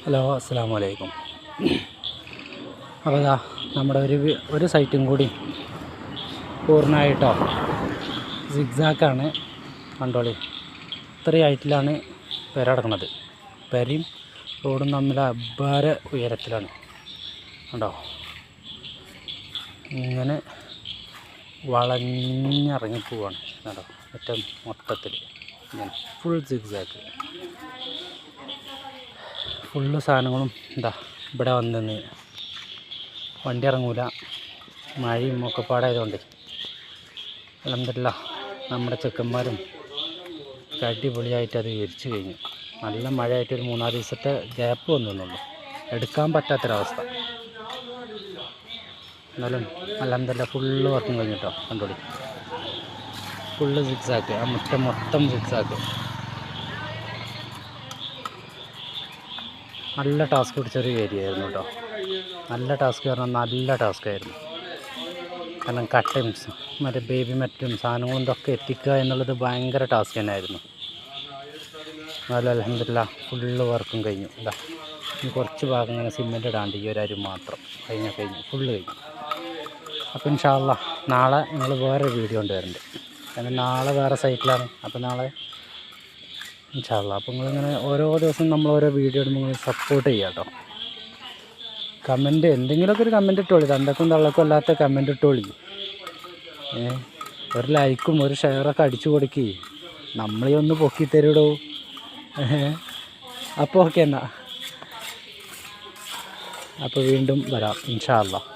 Hello, അസ്സലാമു അലൈക്കും. അപ്പോൾ ഇതാ നമ്മുടെ ഒരു സൈറ്റും കൂടി പൂർണ്ണമായിട്ടോ സിഗ്സാക്കാണ്. കണ്ടോളി, ഇത്രയും ഹൈറ്റിലാണ് പെര കിടക്കുന്നത്. പെരയും റോഡും തമ്മിൽ അപാര ഉയരത്തിലാണ്. കണ്ടോ, ഇങ്ങനെ വളഞ്ഞിറങ്ങി പോവാണ്. കണ്ടോ, ഏറ്റവും മൊത്തത്തിൽ ഇങ്ങനെ ഫുൾ സിഗ്സാക്ക്. ഫുള്ള് സാധനങ്ങളും എന്താ ഇവിടെ വന്നു. വണ്ടി ഇറങ്ങൂല, മഴയും ഒക്കെ പാടായതുകൊണ്ട്. അൽഹംദുലില്ലാ നമ്മുടെ ചെക്കന്മാരും അടിപൊളിയായിട്ട് അത് വിരിച്ചു കഴിഞ്ഞു. നല്ല മഴയായിട്ട് ഒരു 3-4 ദിവസത്തെ ഗ്യാപ്പ് വന്നുള്ളൂ, എടുക്കാൻ പറ്റാത്തൊരവസ്ഥ. എന്നാലും അൽഹംദുലില്ലാ ഫുള്ള് വർക്കും കഴിഞ്ഞിട്ടോ. കണ്ടോളി, ഫുള്ള് സിക്സാക്ക്, ആ മുറ്റം മൊത്തം സിക്സാക്ക്. നല്ല ടാസ്ക് പിടിച്ചൊരു ഏരിയ ആയിരുന്നു കേട്ടോ. നല്ല ടാസ്ക് പറഞ്ഞാൽ നല്ല ടാസ്ക് ആയിരുന്നു. കാരണം കട്ടയും മറ്റേ ബേബി മെറ്റും സാധനങ്ങളും ഇതൊക്കെ എത്തിക്കുക എന്നുള്ളത് ഭയങ്കര ടാസ്ക് തന്നെയായിരുന്നു. എന്നാലും അൽഹംദുലില്ലാ ഫുള്ള് വർക്കും കഴിഞ്ഞു. ഇതാ ഇനി കുറച്ച് ഭാഗം ഇങ്ങനെ സിമെൻ്റ് ഇടാണ്ട് ഈ ഒരു അരി മാത്രം കഴിഞ്ഞു ഫുള്ള് കഴിഞ്ഞു. അപ്പോൾ ഇൻഷാ അല്ലാഹ് നാളെ നിങ്ങൾ വേറെ വീഡിയോ കൊണ്ടുവരുന്നുണ്ട്. കാരണം നാളെ വേറെ സൈറ്റിലാണ്. അപ്പോൾ നാളെ ഇൻഷാ അല്ലാഹ് അപ്പോൾ നിങ്ങളിങ്ങനെ ഓരോ ദിവസം നമ്മൾ ഓരോ വീഡിയോ ഇടുമ്പോൾ നിങ്ങൾ സപ്പോർട്ട് ചെയ്യുക കേട്ടോ. കമൻറ്റ് എന്തെങ്കിലുമൊക്കെ ഒരു കമൻറ്റ് ഇട്ടോളി, തണ്ടക്കും തള്ളക്കും അല്ലാത്ത കമൻറ്റ് ഇട്ടോളി. ഒരു ലൈക്കും ഒരു ഷെയറൊക്കെ അടിച്ചു കൊടുക്കി, നമ്മളീ ഒന്ന് പൊക്കി തരുടോ. അപ്പോൾ ഓക്കെ, എന്നാൽ അപ്പോൾ വീണ്ടും വരാം ഇൻഷാ അല്ലാഹ്.